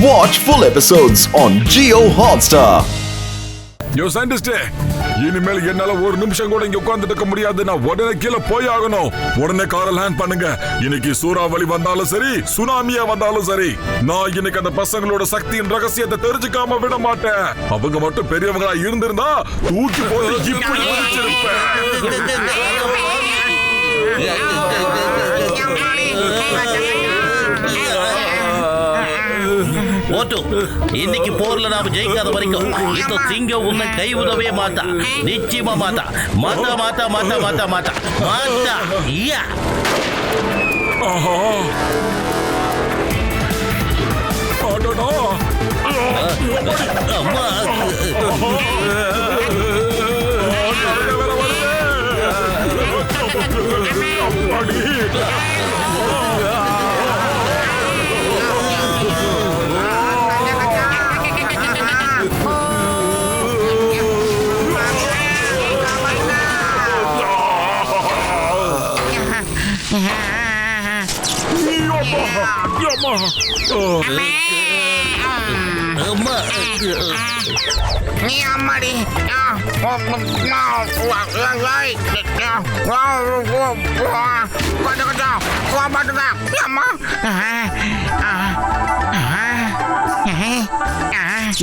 Watch full episodes on Jio Hotstar. Yo scientist, இனிமேல் என்னால ஒரு நிமிஷம் கூட இங்க உட்கார்ந்துட்டு இருக்க முடியாது. நான் உடனே கீழே போய் ஆகணும். உடனே காரை லேண்ட் பண்ணுங்க. இன்னைக்கு சூறாவளி வந்தாலும் சரி, சுனாமியா வந்தாலும் சரி, நான் இன்னைக்கு அந்த பசங்களோட சக்தியின் ரகசியத்தை தெரிஞ்சுக்காம விட மாட்டேன். அவங்க மட்டும் பெரியவங்களா இருந்திருந்தா தூக்கி போட்டு இப்படி முடிச்சிருப்பேன். இன்னைக்கு போர்ல நாம ஜெயிக்காத வரைக்கும் இந்த சிங்கம் உன்னை கைவிடவே மாட்டா. நிச்சயமா மாட்டா. மாட்டா மாட்டா மாட்டா மாட்டா மாட்டா மாட்டா. ஐயா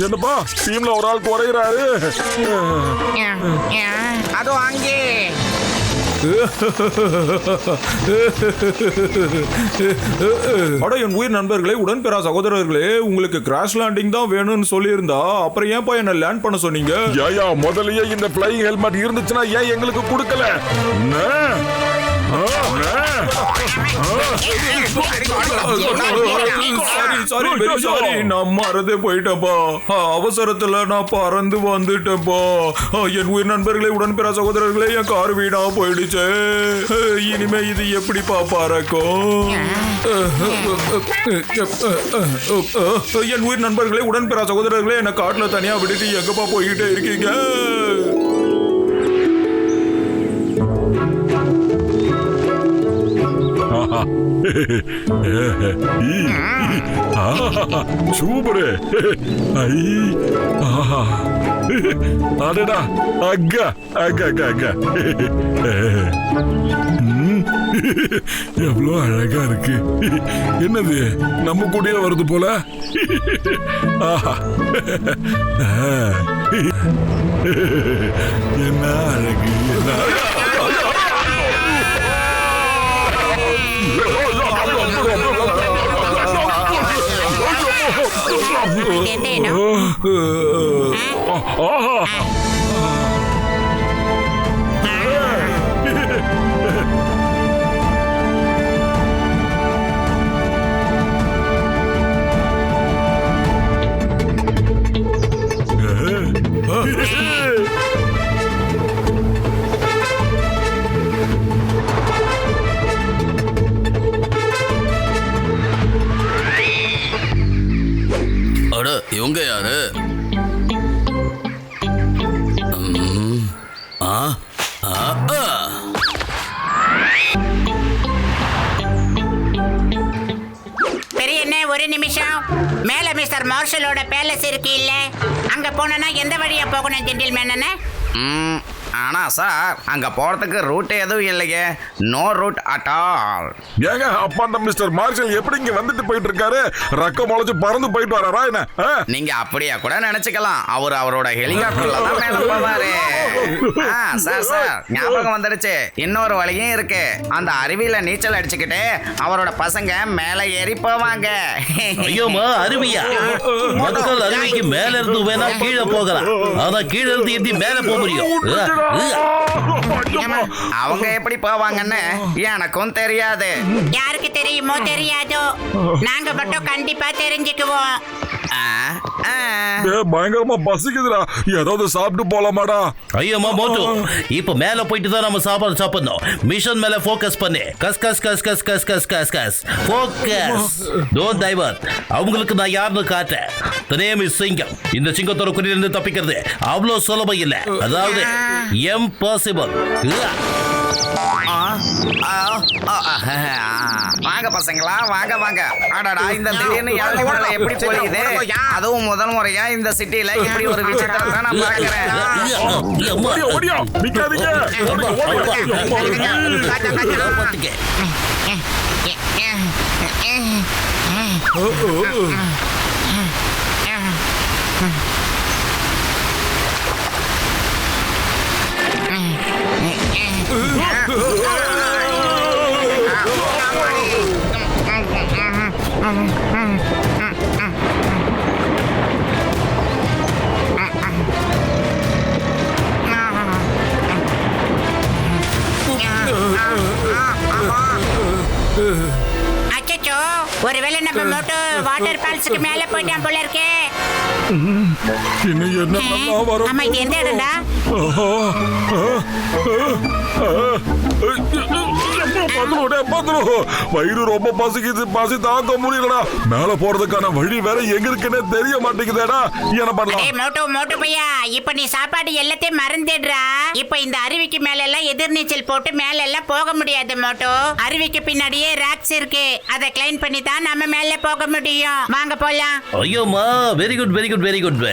என்னப்பா டீம்ல ஒரு ஆள் குறைகிறாரு. அதோ அங்கே அட என் உயிர் நண்பர்களே, உடன்பெறா சகோதரர்களே, உங்களுக்கு கிராஷ் லேண்டிங் தான் வேணும்னு சொல்லியிருந்தா அப்புறம் ஏன்பா என்ன லேண்ட் பண்ண சொன்னீங்க? ஏயா முதல்லயே இந்த ஃப்ளைங் ஹெல்மெட் இருந்துச்சுன்னா ஏன் எங்களுக்கு கொடுக்கல? நான் மறந்தே போயிட்டப்பா. அவசரத்துல நான் பறந்து வந்துட்டப்பா. என் உயிர் நண்பர்களே, உடன்பெறா சகோதரர்களே, என் கார் வீணா போயிடுச்சு. இனிமே இது எப்படிப்பா பறக்கும்? என் உயிர் நண்பர்களே, உடன்பெறா சகோதரர்களே, என்ன காட்டுல தனியா விட்டுட்டு எங்கப்பா போய்கிட்டே இருக்கீங்க? சூப்பரு. அடடா, அக்கா அக்கா அக்கா அக்கா, எவ்வளோ அழகா இருக்கு. என்னது நம்ம கூடயே வருது போல. என்ன அழகு, என்ன இவங்க யாரு? பெரிய என்ன, ஒரு நிமிஷம். மேல மிஸ்டர் மார்ஷலோட பேலஸ் இருக்கு இல்ல, அங்க போனா எந்த வழியா போகணும் ஜென்டில்மேன்? ஆனா சார், அங்க போறதுக்கு ரூட் எதுவும் இல்லையே. No route at all. ஏங்க அப்பா அந்த மிஸ்டர் மார்ஷல் எப்படி இங்க வந்துட்டு போயிட்டு இருக்காரு? ரக்க முளைச்சு பறந்து போயிட்டு வராரா என்ன? நீங்க அப்படியே கூட நினைச்சுக்கலாம். அவரோட ஹெலிகாப்டர்ல தான் மேல போவாரு. சார் ஞாபகம் வந்துடுச்சு. இன்னொரு வழியும் இருக்கு. அந்த அருவியில நீச்சல் அடிச்சுக்கிட்டு அவரோட பசங்க மேல ஏறி போவாங்க. ஐயோமா, அருவியா? மக்கள் அருவிக்கு மேல இருந்து வேணா கீழே போகலாம். ஆனா கீழே இருந்து எப்படி மேல போக முடியும்? அவங்க எப்படி போவாங்கன்னு எனக்கும் தெரியாது. யாருக்கு தெரியுமோ தெரியாதோ, நாங்க மட்டும் கண்டிப்பா தெரிஞ்சுக்குவோம். பயங்கரமா பசிக்குதுடா, ஏதாவது சாப்பிட்டு போலாமாடா? ஐயோமா மோட்டு, இப்ப மேல போயிட்டு தான் நம்ம சாப்பாடு சாப்பிடணும். மிஷன் மேல ஃபோக்கஸ் பண்ணு. கஸ் கஸ் கஸ் கஸ் கஸ் கஸ் கஸ் கஸ் ஃபோக்கஸ். Don't divert. அவங்களுக்கு நான் யாருன்னு காட்டேன். The name is சிங்கம். இந்த சிங்கத்தோட குறியிலிருந்து தப்பிக்கிறது அவ்வளவு சுலபம் இல்லை. அதாவது impossible. வாங்க பசங்களா, வாங்க வாங்க. அடடா, இந்த திடீர்னு இளநீ மழை எப்படி பொழியுது? அதுவும் முதல் முறையா இந்த சிட்டில இப்படி ஒரு விசித்திரத்தை நான் பார்க்கிறேன். ஓடியா நிக்காதீங்க. அச்சச்சோ, ஒருவேளை நம்ம மோட்டோ வாட்டர் ஃபால்ஸுக்கு மேல போயிட்டான் போல இருக்கே. இன்னும் என்ன வரும்? ஆமா, இது எந்த இடம்டா? வயிறு ரொம்ப பசிக்குது, பசி தாங்க முடியலடா. மேல போறதுக்கான வழி வேற எங்க இருக்குன்னு தெரிய மாட்டேங்குதேடா. என்ன பண்ணலாம்? ஏய் மோட்டோ பையா, இப்ப நீ சாப்பாடு எல்லாத்தையும் மறந்துடுறா. இப்ப இந்த அருவிக்கு மேல எல்லாம் எதிர்நீச்சல் போட்டு மேல எல்லாம் போக முடியாது மோட்டோ. அருவிக்கு பின்னாடியே ராக்ஸ் இருக்கு, அதை கிளைம் பண்ணி தான் நம்ம மேல போக முடியும். வாங்க போலாம். ஐயோமா, very good very good very good.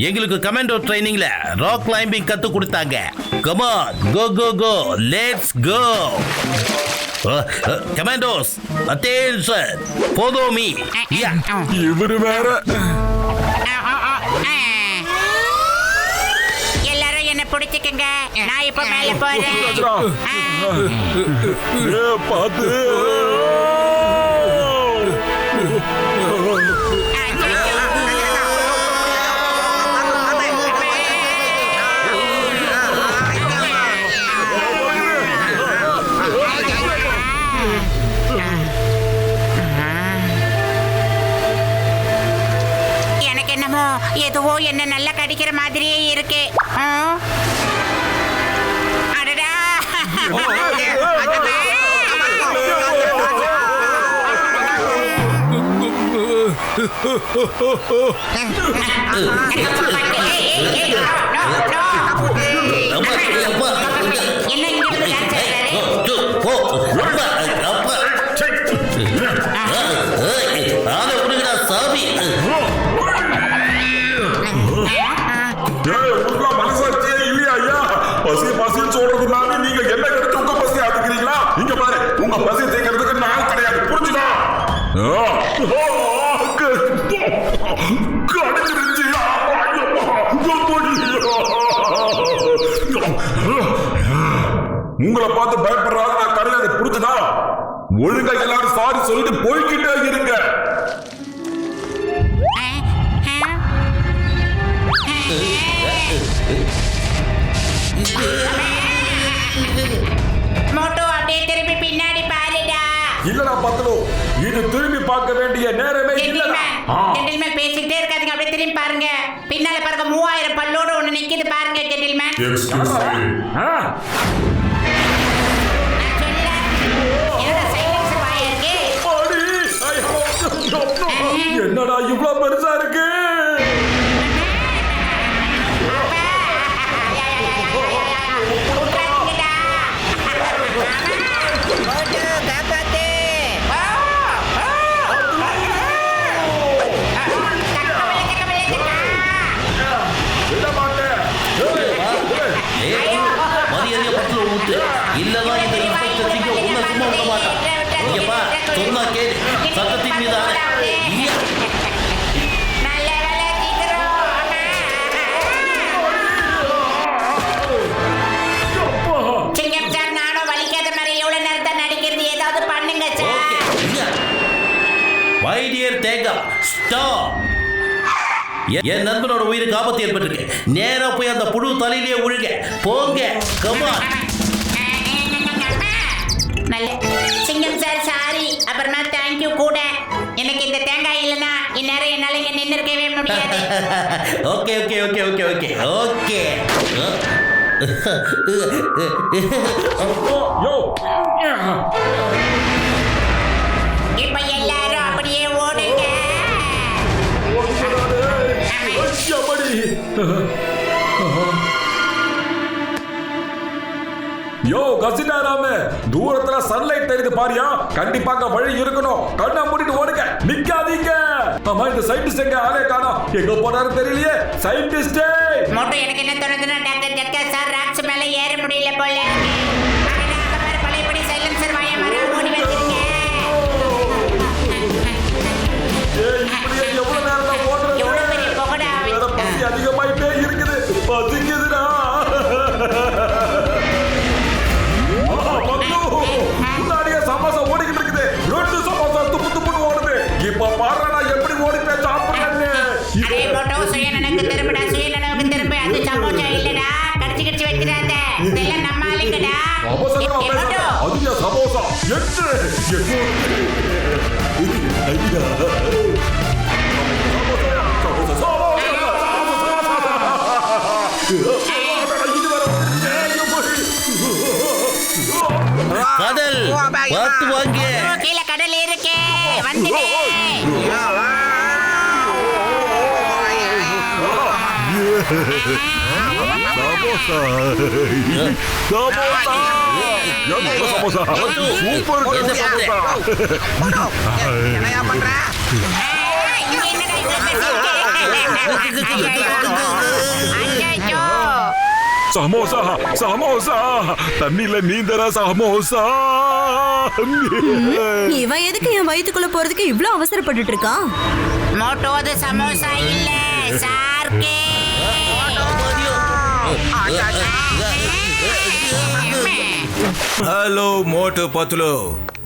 எங்களுக்கு கமாண்டோ ட்ரைனிங்ல ராக் கிளைம்பிங் கத்து கொடுத்தாங்க. Come on, go go go, let's go. Commandos, attention, follow me. இவரு வேற. எல்லாரும் என்ன பிடிச்சுக்கங்க, நான் இப்ப மேல போறேன். பாத்து எனக்கு என்னமோ எதுவோ என்ன நல்லா கடிக்கிற மாதிரியே இருக்கு. அடடா, என்ன இங்க டான்ஸ் சாமி. மனசாட்சியே இல்லையா ஐயா? பசி பசின்னு சொல்றதுனால நீங்க என்ன கிடைச்சு உங்க பசி ஆத்துக்கிறீங்களா? இங்க பாரு, உங்க பசி தேக்கிறதுக்கு நான் கிடையாது, புரிஞ்சுதா? உங்களை பார்த்து பயப்படுறாங்க நான் கிடையாது, புரிஞ்சுதா? ஒழுங்கா எல்லாரும் சாரி சொல்லிட்டு போய்கிட்டே இருங்க. மோட்டோ, அப்படியே திரும்பி பின்னாடி பாருடா. இல்லடா பத்லு, இது திரும்பி பார்க்க வேண்டிய நேரமே இல்லடா. ஜென்டில்மேன் பேசிக்கிட்டே இருக்காதீங்க, அப்படியே திரும்பி பாருங்க. பின்னால பாருங்க, 3000 பல்லோட ஒண்ணு நிக்குது பாருங்க ஜென்டில்மேன். என்னடா இவ்வளவு பெருசா இருக்கு? மரியாதைய பத்துல ஊத்து, இல்லனா இந்த இன்ஸ்பெக்டர் சிங்க உன்னை சும்மா விட மாட்டான். இங்கப்பா, சொன்னா கேளு, சத்தத்தின் மீது சிங்கம் சார், நானும் வலிக்காத மாதிரி எவ்வளவு நேரத்தை நடிக்கிறது, ஏதாவது பண்ணுங்க சார். மை டியர் தேங்கா, ஸ்டாப். என் நண்பனோட உயிருக்கு ஆபத்து ஏற்பட்டிருக்கு. நேரா போய் அந்த புழு தலையிலேயே உழுக போங்க. Come on. சிங்கம் சார், சாரி. அப்புறமா தேங்க்யூ கூட. எனக்கு இந்த தேங்காய் இல்லைன்னா இந்நேரம் என்னால இங்க நின்று இருக்கவே முடியாது. Okay okay okay okay okay okay. இப்ப எல்லாரும் அப்படியே ஓடுங்க. யோ கசினாராமே, தூரத்துல சன்லைட் தெரியுது பாரியா, கண்டிப்பாக வழி இருக்கணும். கண்ணை மூடிட்டு ஓடுங்க, நிக்காதீங்க. ஆமா, இந்த சயின்டிஸ்ட் எங்க ஆளே காணோம், எங்க போனாரு தெரியலையே. சயின்டிஸ்டே மோட்டோ, எனக்கு என்ன தோணுதுன்னா டாக்டர் ஜட்கா சார் ராக்ஸ் மேல ஏற முடியல போல இருக்கு. பழையபடி சைலன்சர் வாய மர ஓடி வச்சிருக்கேன். இப்படியே எவ்வளவு நேரம் தான் ஓடுறது? எவ்வளவு பெரிய புகடா வேற பசி அதிகமாயிட்டே இருக்குது, பசிக்குதுடா. முன்னாடியே சமோசா ஓடிக்கிட்டு இருக்குது, 2 சமோசா துப்பு துப்புன்னு ஓடுது. இப்ப பாருடா எப்படி ஓடி போய் சாப்பிடுறேன்னு. அரே மோட்டோ, சுயநலனுக்கு திரும்படா, சுயநலனுக்கு திரும்ப. அது சமோசா இல்லடா, கடிச்சு கடிச்சு வைக்கிறாத. இதெல்லாம் நம்ம ஆளுங்கடா. அவசரமா மோட்டோ, பேசாத, அது சமோசா எட்டு ஐயா. கடல் பார்த்து வாங்க. கீழே கடல் இருக்கே, வந்துடு. சூப்பர் என்னையா பண்ற? இது என்னடா இது ஐயோ, சமோசா சமோசா, தண்ணில நீந்தர சமோசா. இவன் எதுக்கு என் வயித்துக்குள்ள போறதுக்கு இவ்ளோ அவசரப்பட்டுட்டு இருக்கான்? மோட்டோ, அது சமோசா இல்ல, சார்கே. ஹலோ மோட்டு பத்துலு,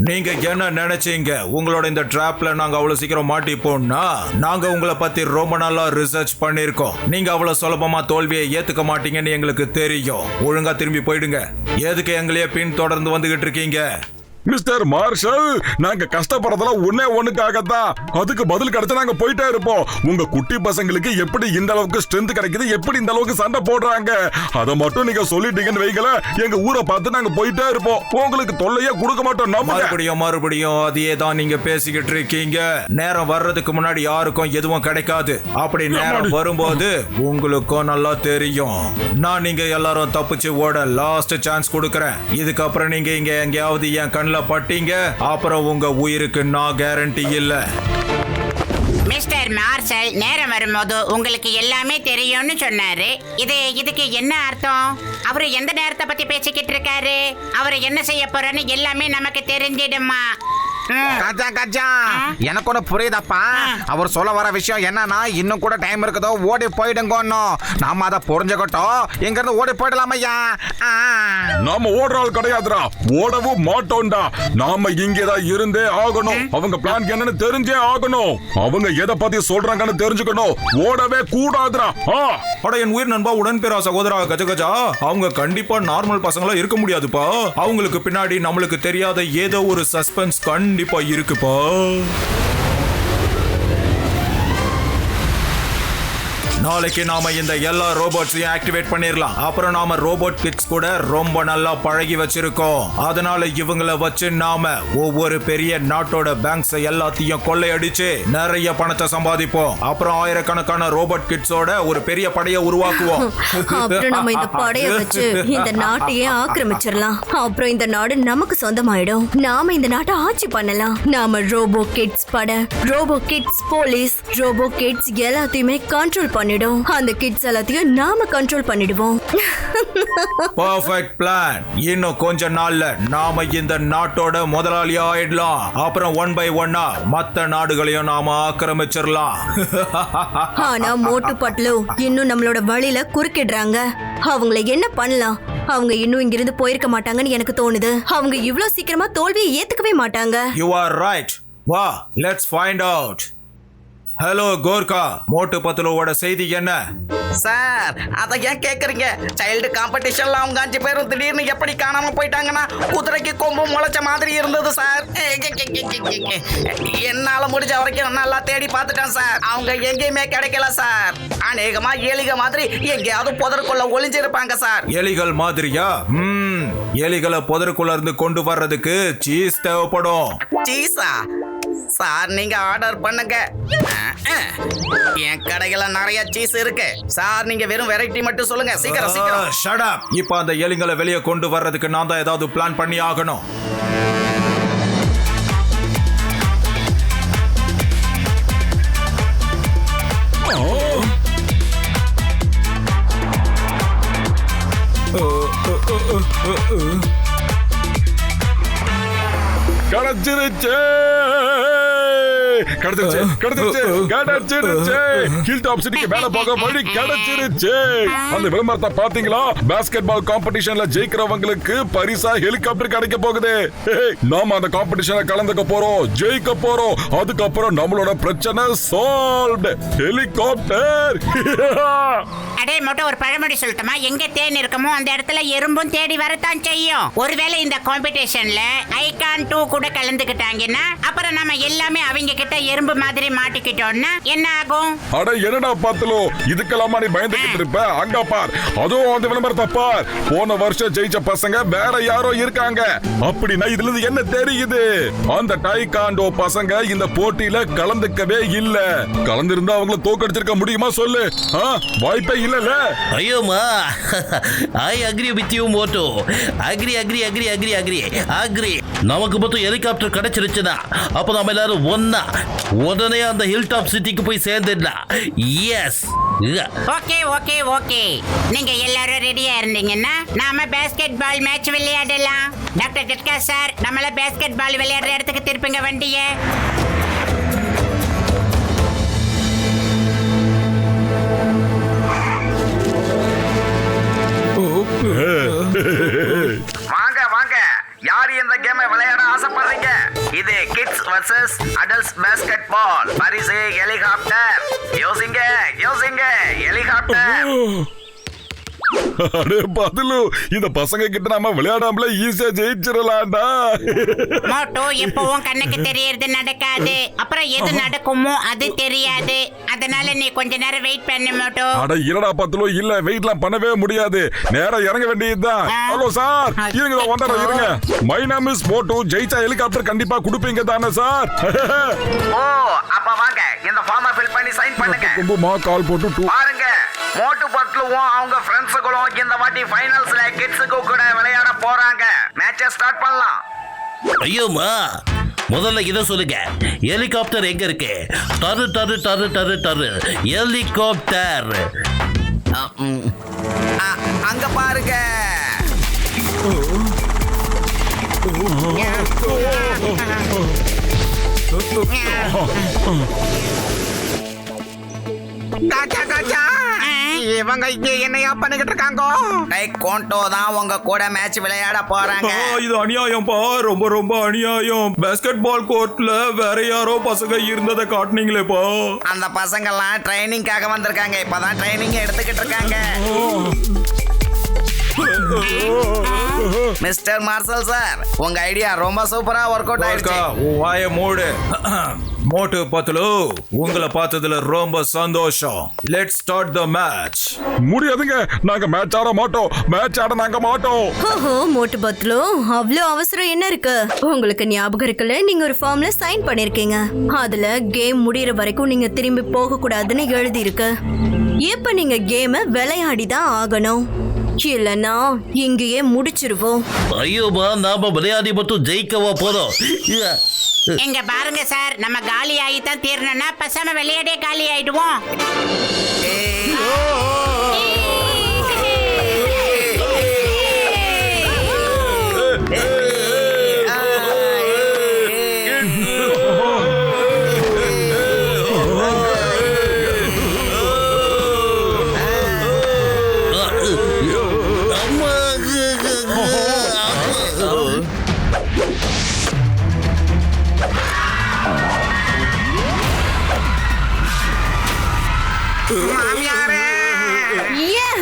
நீங்க என்ன நினைச்சீங்க? உங்களோட இந்த டிராப்ல நாங்க அவ்வளவு சீக்கிரம் மாட்டிப்போம்னா? நாங்க உங்களை பத்தி ரொம்ப நாளா ரிசர்ச் பண்ணிருக்கோம். நீங்க அவ்வளவு சுலபமா தோல்வியை ஏத்துக்க மாட்டீங்கன்னு எங்களுக்கு தெரியும். ஒழுங்கா திரும்பி போயிடுங்க. எதுக்கு எங்களையே பின் தொடர்ந்து வந்துகிட்டு இருக்கீங்க? மிஸ்டர் மார்ஷல், நாங்க கஷ்டப்படுறதெல்லாம் ஒண்ணுக்காகத்தான். அதுக்கு பதில் கிடைச்சா நாங்க போயிட்டே இருப்போம். உங்க குட்டி பசங்களுக்கு எப்படி இந்த அளவுக்கு ஸ்ட்ரென்த் கிடைக்குது, எப்படி இந்த அளவுக்கு சண்டை போடுறாங்க, அதை மட்டும் நீங்க சொல்லிட்டீங்கன்னு வைக்கல, எங்க ஊரை பார்த்து நாங்க போயிட்டே இருப்போம். உங்களுக்கு தொல்லையே கொடுக்க மாட்டோம். மறுபடியும் அதையே தான் நீங்க பேசிக்கிட்டு இருக்கீங்க. நேரம் வர்றதுக்கு முன்னாடி யாருக்கும் எதுவும் கிடைக்காது. அப்படி நேரம் வரும்போது உங்களுக்கும் நல்லா தெரியும். நான் நீங்க எல்லாரும் தப்பிச்சு ஓட லாஸ்ட் சான்ஸ் கொடுக்கறேன். இதுக்கப்புறம் நீங்க இங்க எங்கேயாவது என் கண்ணில் பட்டீங்க, அப்புறம் உங்க உயிருக்கு நான் கேரண்டி இல்ல. மிஸ்டர் மார்ஷல், நேரம் வரும்போது உங்களுக்கு எல்லாமே தெரியும்னு சொன்னாரு. இதுக்கு என்ன அர்த்தம்? அவரு எந்த நேரத்தை பத்தி பேசிக்கிட்டு இருக்காரு? அவரு என்ன செய்ய போறன்னு எல்லாமே நமக்கு தெரிஞ்சிடுமா? கஜா எனக்கு ஒண்ணு புரியுதப்பா. அவர் சொல்ல வர விஷயம் என்னன்னா, இன்னும் கூட டைம் இருக்குதோ, ஓடி போயிடுங்கன்னு. நாம அதை புரிஞ்சுக்கிட்டோம், இங்க இருந்து ஓடி போயிடலாம் ஐயா. நாம ஓடுற ஆள் கிடையாதுடா, ஓடவும் மாட்டோம்டா. நாம இங்கேதான் இருந்தே ஆகணும். அவங்க பிளான் என்னன்னு தெரிஞ்சே ஆகணும். அவங்க எதை பத்தி சொல்றாங்கன்னு தெரிஞ்சுக்கணும். ஓடவே கூடாதுடா. அட என் உயிர் நண்பா, உடன்பிறா சகோதரா கஜகஜா, அவங்க கண்டிப்பா நார்மல் பசங்களா இருக்க முடியாதுப்பா. அவங்களுக்கு பின்னாடி நம்மளுக்கு தெரியாத ஏதோ ஒரு சஸ்பென்ஸ் கண்டிப்பா இருக்குப்பா. நாளைக்கு நாம இந்த எல்லா ரோபோட்ஸையும் ஆக்டிவேட் பண்ணிரலாம். அப்புறம் நாம ரோபோட் கிட்ஸ் கூட ரொம்ப நல்லா பழகி வச்சிருக்கோம். அதனால இவங்கள வச்சு நாம ஒவ்வொரு பெரிய நாட்டோட பேங்க்ஸ் எல்லாத்தையும் கொள்ளையடிச்சு நிறைய பணத்தை சம்பாதிப்போம். அப்புறம் ஆயிரக்கணக்கான ரோபோட் கிட்ஸோட ஒரு பெரிய படையை உருவாக்குவோம். அப்புறம் நம்ம இந்த படைய வச்சு இந்த நாட்டையே ஆக்கிரமிச்சிடலாம். அப்புறம் இந்த நாடு நமக்கு சொந்தமாயிடும். நாம இந்த நாட்டை ஆட்சி பண்ணலாம். நாம ரோபோ கிட்ஸ் படை, robo kids police, robo kids எல்லாத்தையுமே கண்ட்ரோல் பண்ணிடும். அந்த கிட்ஸ் எல்லாத்தையும் நாம கண்ட்ரோல் பண்ணிடுவோம். Perfect plan. இன்னும் கொஞ்ச நாள்ல நாம இந்த நாட்டோட முதலாளி ஆயிடலாம். அப்புறம் 1 by 1 மத்த நாடுகளையும் நாம ஆக்கிரமிச்சிடலாம். ஆனா மோட்டு பட்லு இன்னும் நம்மளோட வழியில குறுக்கிடுறாங்க. அவங்கள என்ன பண்ணலாம்? அவங்க இன்னும் இங்கிருந்து போயிருக்க மாட்டாங்கன்னு எனக்கு தோணுது. அவங்க இவ்ளோ சீக்கிரமா தோல்வியை ஏத்துக்கவே மாட்டாங்க. You are right. வா, let's find out. Hello Gorkha, மோட்டு பத்துலோட செய்தி என்ன? சார், அதை ஏன் கேக்குறீங்க? சைல்டு காம்படிஷன்ல அவங்க 5 பேரும் திடீர்னு எப்படி காணாம போயிட்டாங்கன்னா, குதிரைக்கு கொம்பு முளைச்ச மாதிரி இருந்தது சார். என்னால முடிஞ்ச வரைக்கும் நல்லா தேடி பார்த்துட்டேன் சார். அவங்க எங்கேயுமே கிடைக்கல சார். அநேகமா எலிக மாதிரி எங்கேயாவது புதருக்குள்ள ஒளிஞ்சிருப்பாங்க சார். எலிகள் மாதிரியா? எலிகளை புதருக்குள்ள இருந்து கொண்டு வர்றதுக்கு சீஸ் தேவைப்படும். சீஸா? சார் நீங்க ஆர்டர் பண்ணுங்க. என் கடையில நிறைய சீஸ் இருக்கு சார். நீங்க வெறும் வெரைட்டி மட்டும் சொல்லுங்க. சீக்கிரம் சீக்கிரம். Shut up. இப்போ அந்த எலிங்களை வெளியே கொண்டு வர்றதுக்கு நான் தான் ஏதாவது பிளான் பண்ணி ஆகணும். கிடைச்சிருச்சு கிடைச்சிருச்சு கிடைச்சிருச்சு கிடைச்சிருச்சு. ஹில் டாப் சிட்டிக்கு மேல போக வழி கிடைச்சிருச்சு. அந்த விளம்பரத்தை பாத்தீங்களா? பாஸ்கெட் பால் காம்படிஷன்ல ஜெயிக்கிறவங்களுக்கு பரிசா ஹெலிகாப்டர் கிடைக்க போகுது. நாம அந்த காம்படிஷன்ல கலந்துக்க போறோம், ஜெயிக்க போறோம். அதுக்கப்புறம் நம்மளோட பிரச்சனை சால்வ்ட். ஹெலிகாப்டர். அடே மோட்டோ, ஒரு பழமொழி சொல்லட்டுமா? எங்க தேன் இருக்குமோ அந்த இடத்துல எறும்பும் தேடி வரத்தான் செய்யும். ஒருவேளை இந்த காம்படிஷன்ல ஐகான் 2 கூட கலந்துக்கிட்டாங்கன்னா அப்புறம் நம்ம எல்லாமே அவங்க கிட்ட எறும்பு மாதிரி மாட்டிக்கிட்டோம்னா என்ன ஆகும்? அட என்னடா பாத்தலோ, இதுக்கெல்லாமா நீ பயந்துகிட்டு இருப்ப? அங்க பார், அதுவும் அந்த விளம்பரத்தை பார். போன வருஷம் ஜெயிச்ச பசங்க வேற யாரோ இருக்காங்க. அப்படின்னா இதுல இருந்து என்ன தெரியுது? அந்த டைகாண்டோ பசங்க இந்த போட்டியில கலந்துக்கவே இல்ல. கலந்திருந்தா அவங்கள தோக்கடிச்சிருக்க முடியுமா சொல்லு? வாய்ப்பே இல்லல. ஐயோமா, I agree with you motto. Agree agree agree agree agree agree. நமக்கு மட்டும் ஹெலிகாப்டர் கிடைச்சிருச்சுன்னா அப்ப நம்ம எல்லாரும் ஒன்னா உடனே அந்த ஹில் டாப் சிட்டிக்கு போய் சேர்ந்துடலாம். எஸ். Okay okay okay. நீங்க எல்லாரும் ரெடியா இருந்தீங்கன்னா நாம பாஸ்கெட் பால் மேட்ச் விளையாடலாம். டாக்டர் ஜட்கா சார், நம்மள பாஸ்கெட் பால் விளையாடுற இடத்துக்கு திருப்புங்க வண்டியை. வாங்க வாங்க, யார் இந்த கேமை விளையாட ஆசைப்படுறீங்க? இது kids versus adults basketball. பரிசு ஹெலிகாப்டர். யோசிங்க யோசிங்க, ஹெலிகாப்டர். அடே பதிலு, இந்த பசங்க கிட்ட நாம விளையாடாமல ஈஸியா ஜெயிச்சிடலாம்டா. மோட்டோ, எப்பவும் கண்ணுக்கு தெரியறது நடக்காது. அப்புறம் எது நடக்குமோ அது தெரியாது. அதனால நீ கொஞ்ச நேரம் வெயிட் பண்ணு மோட்டோ. அட இருடா பத்துலு, இல்ல வெயிட்லாம் பண்ணவே முடியாது. நேரா இறங்க வேண்டியதுதான். ஹலோ சார், இருங்க வந்துடுறேன், இருங்க. My name is Moto. ஜெயிச்சா ஹெலிகாப்டர் கண்டிப்பா கொடுப்பீங்க தானே சார்? ஓ, அப்ப வாங்க இந்த ஃபார்மை ஃபில் பண்ணி சைன் பண்ணுங்க. கும்புமா கால் போட்டு பாருங்க, மோட்டு பட்லுவும் அவங்க ஃப்ரெண்ட்ஸுகளும் இந்த வாட்டி ஃபைனல்ஸ்ல கிட்ஸுக்கு கூட விளையாட போறாங்க. மேட்சை ஸ்டார்ட் பண்ணலாம். ஐயோமா, முதல்ல இதை சொல்லுங்க, ஹெலிகாப்டர் எங்க இருக்கு? டரு டரு டரு டரு டரு ஹெலிகாப்டர். அங்க பாருங்க. இவங்க இங்க என்னையா பண்ணிக்கிட்டு இருக்காங்க? டைகோண்டோ தான் உங்க கூட மேட்ச் விளையாட போறாங்க. இது அநியாயம்பா, ரொம்ப ரொம்ப அநியாயம். பாஸ்கெட் பால் கோர்ட்ல வேற யாரோ பசங்க இருந்ததை காட்டுனீங்களேப்பா. அந்த பசங்க எல்லாம் ட்ரைனிங்காக வந்திருக்காங்க. இப்பதான் ட்ரைனிங் எடுத்துக்கிட்டு இருக்காங்க. மிஸ்டர் மார்சல் சார், உங்க ஐடியா ரொம்ப சூப்பரா ஒர்க் அவுட் ஆயிடுச்சு. வாய மூடு. மோட்டு பத்துலு, உங்களை பார்த்ததுல ரொம்ப சந்தோஷம். Let's start the match. முடியாதுங்க, நாங்க மேட்ச் ஆட மாட்டோம். மேட்ச் ஆட நாங்க மாட்டோம். ஓஹோ, மோட்டு பத்லு, அவ்வளோ அவசரம் என்ன இருக்கு? உங்களுக்கு ஞாபகம் இருக்குல்ல, நீங்க ஒரு ஃபார்ம்ல சைன் பண்ணிருக்கீங்க. அதுல கேம் முடியற வரைக்கும் நீங்க திரும்பி போக கூடாதுன்னு எழுதி இருக்கு. இப்ப நீங்க கேமை விளையாடி தான் ஆகணும். இல்லனா இங்கேயே முடிச்சிருவோம். ஐயோமா, நாம விளையாடி மட்டும் ஜெயிக்கவா போறோம்? எங்க பாருங்க சார், நம்ம காலி ஆகி தான் தீரணும்னா பசாம விளையாடே காலி ஆயிடுவோம்.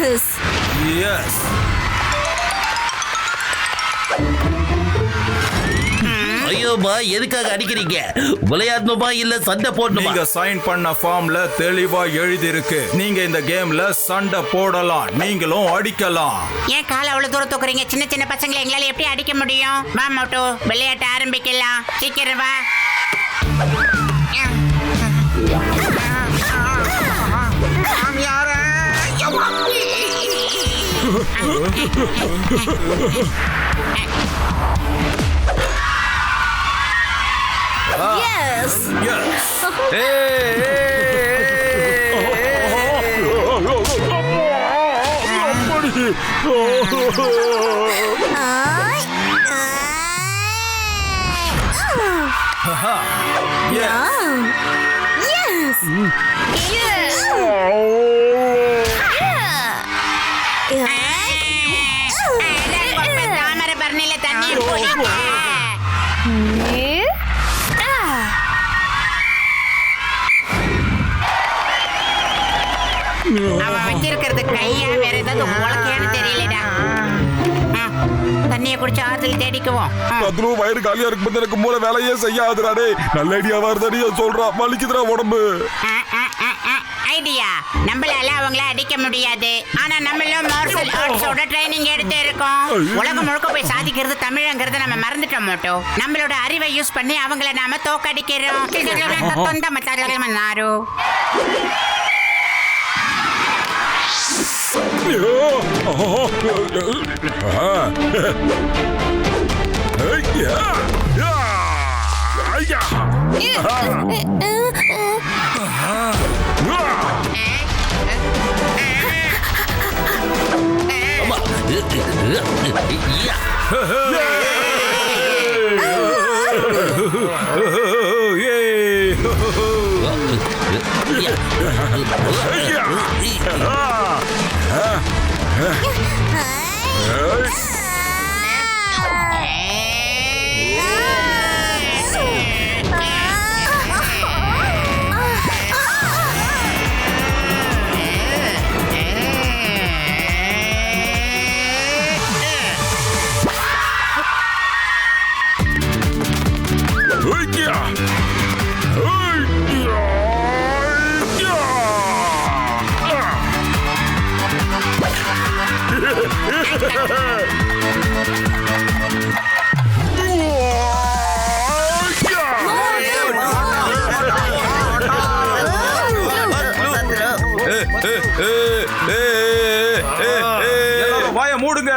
S S. ஐயோமா, எதுக்காக அடிக்கிறீங்க? விளையாடணுமா இல்ல சண்டை போடணுமா? நீங்க சைன் பண்ண ஃபார்ம்ல தெளிவா எழுதி இருக்கு, நீங்க இந்த கேம்ல சண்டை போடலாம், நீங்களும் அடிக்கலாம். ஏன் கால அவ்வளவு தூரம் தூக்குறீங்க? சின்ன சின்ன பசங்களை எங்களால எப்படி அடிக்க முடியும்? வா மோட்டோ, விளையாட்ட ஆரம்பிக்கலாம். சீக்கிரம் வா. எஸ் தாமரை பரணில தண்ணி குடிக்க. அவன் வச்சிருக்கிறது கையா வேற ஏதாவது உலக்கையான்னு தெரியலடா. தண்ணியை குடிச்சு ஆத்துல தேடிக்குவோம். பத்ரு வயிறு காலியா இருக்கும்போது எனக்கு மூளை வேலையே செய்யாதுராடே. நல்ல ஐடியா வருதடியா சொல்றா. வலிக்குதுடா உடம்பு. ஐடியா, நம்மளால அவங்கள அடிக்க முடியாது. ஆனா நம்மளும் மார்ஷல் ஆர்ட்ஸோட ட்ரைனிங் எடுத்து இருக்கோம். உலகம் முழுக்க போய் சாதிக்கிறது தமிழங்கிறத நம்ம மறந்துட்டோம் மட்டும். நம்மளோட அறிவை யூஸ் பண்ணி அவங்கள நாம தோக்கடிக்கிறோம். வாய மூடுங்க.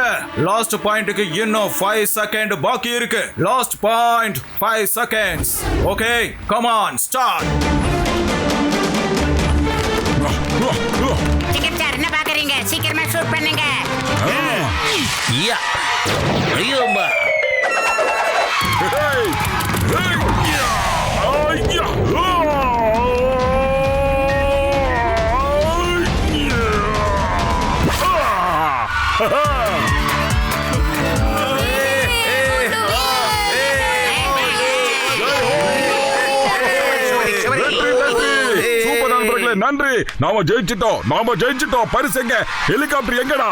லாஸ்ட் பாயிண்ட்க்கு இன்னும் 5 செகண்ட் பாக்கி இருக்கு. Last point 5 seconds. Okay, come on, start. Chicken sir, என்ன பாக்குறீங்க? சீக்கிரமா ஷூட் பண்ணுங்க. ஐயோம்மா. சூப்பர் நண்பர்களே, நன்றி. நாம ஜெயிச்சிட்டோம். பரிசு எங்க? ஹெலிகாப்டர் எங்கடா?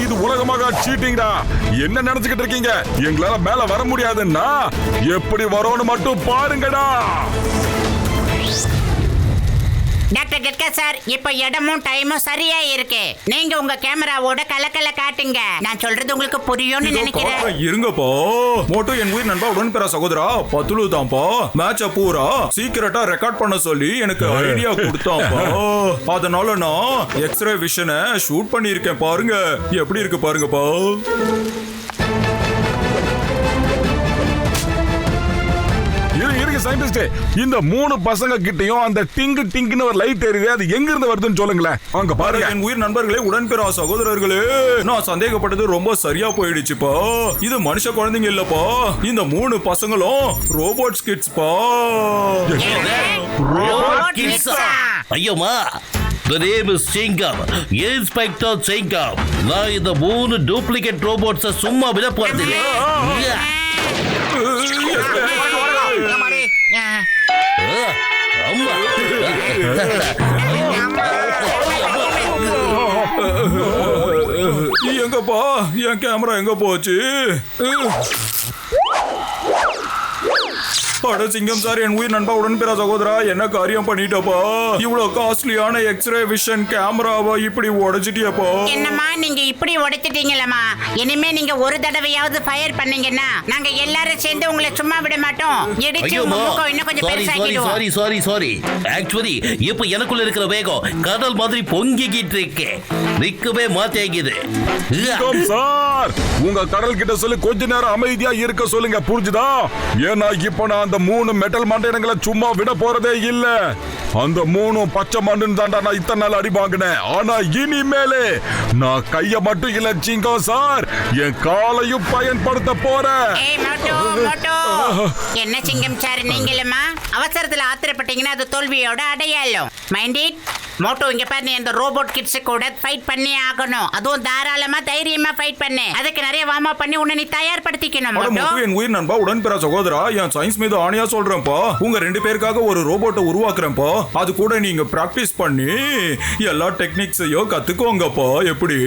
இது உலகமாக சீட்டிங்கடா. என்ன நினைச்சுக்கிட்டு இருக்கீங்க? எங்களால மேல வர முடியாதுன்னா எப்படி வரோன்னு மட்டும் பாருங்கடா. டாக்டர் கெட்கா சார், இப்ப இடமும் டைமும் சரியா இருக்கு. நீங்க உங்க கேமராவோட கலக்கல காட்டுங்க. நான் சொல்றது உங்களுக்கு புரியும்னு நினைக்கிறேன். இருங்கப்பா. மோட்டோ என் உயிர் நண்பா உடன்பிற சகோதரா பத்துலு தான்ப்பா மேட்ச பூரா சீக்கிரட்டா ரெக்கார்ட் பண்ண சொல்லி எனக்கு ஐடியா கொடுத்தாப்பா. அதனால நான் எக்ஸ்ரே விஷனை ஷூட் பண்ணியிருக்கேன். பாருங்க எப்படி இருக்கு பாருங்கப்பா. சயின்டிஸ்ட், இந்த 3 பசங்க கிட்டயும் அந்த டிங்கு டிங்குன்னு ஒரு லைட் எரியுது. அது எங்க இருந்து வருதுன்னு சொல்லுங்களேன். அங்க பாருங்க. என் உயிர் நண்பர்களே, உடன்பிறா சகோதரர்களே, நான் சந்தேகப்பட்டது ரொம்ப சரியா போயிடுச்சுப்பா. இது மனுஷ குழந்தைங்க இல்லப்பா. இந்த 3 பசங்களும் robot கிட்ஸ்பா. ஐயோமா. The name is Chingam. Inspector Chingam. நான் இந்த 3 டூப்ளிகேட் ரோபோட்ஸை சும்மா விட போறதில்லை. எங்கப்பா என் கேமரா எங்க போச்சு? அட சிங்கம் சார், என் உயிர் நண்பா உடன்பிற சகோதரா, என்ன காரியம் பண்ணிட்டப்பா? இவ்வளவு காஸ்ட்லியான எக்ஸ்ரே விஷன் கேமராவை இப்படி உடைச்சிட்டியப்பா? என்னம்மா நீங்க இப்படி உடைச்சிட்டீங்களம்மா? இனிமே நீங்க ஒரு தடவையாவது ஃபயர் பண்ணீங்கன்னா நாங்க எல்லாரும் சேர்ந்து உங்களை சும்மா விட மாட்டோம். இடிச்சு உங்க மூக்கம் இன்னும் கொஞ்சம் பெருசாக்கிடுவோம். சாரி ஆக்சுவலி இப்ப எனக்குள்ள இருக்கிற வேகம் கடல் மாதிரி பொங்கிக்கிட்டு இருக்கு, நிக்கவே மாட்டேங்குது. சார், உங்க கடல் கிட்ட சொல்லி கொஞ்ச நேரம் அமைதியா இருக்க சொல்லுங்க, புரிஞ்சுதா? ஏன்னா இப்ப நான் அந்த 3 மெட்டல் மண்டைனங்களை சும்மா விட போறதே இல்ல. அந்த 3 பச்சை மண்ணுன்னு தாண்டா நான் இத்தனை நாள் அடி வாங்கினேன். ஆனா இனிமேலே நான் கைய மட்டும் இல்ல சிங்கம் சார், என் காலையும் பயன்படுத்த போறேன். என்ன சிங்கம் சார் நீங்களுமா அவசரத்துல ஆத்திரப்பட்டீங்கன்னா அது தோல்வியோட அடையாளம். Mind it Moto. இங்க பாரு, நீ அந்த ரோபோட் கிட்ஸ் கூட ஃபைட் பண்ணி ஆகணும். அதுவும் தாராளமா தைரியமா ஃபைட் பண்ணு. அதுக்கு நிறைய வார்ம் அப் பண்ணி உன்னை நீ தயார்படுத்திக்கணும் மோட்டோ. என் உயிர் நண்பா உடன்பிற சகோதரா, என் சயின்ஸ் மீது ஆணையா சொல்றேன்ப்பா, உங்க 2 பேருக்காக ஒரு ரோபோட்டை உருவாக்குறேன்ப்பா. அது கூட நீங்க பிராக்டிஸ் பண்ணி எல்லா டெக்னிக்ஸையும் கத்துக்கோங்கப்பா. எப்படி?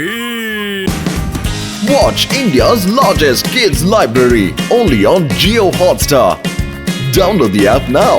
Watch India's largest kids library only on Jio Hotstar. Download the app now.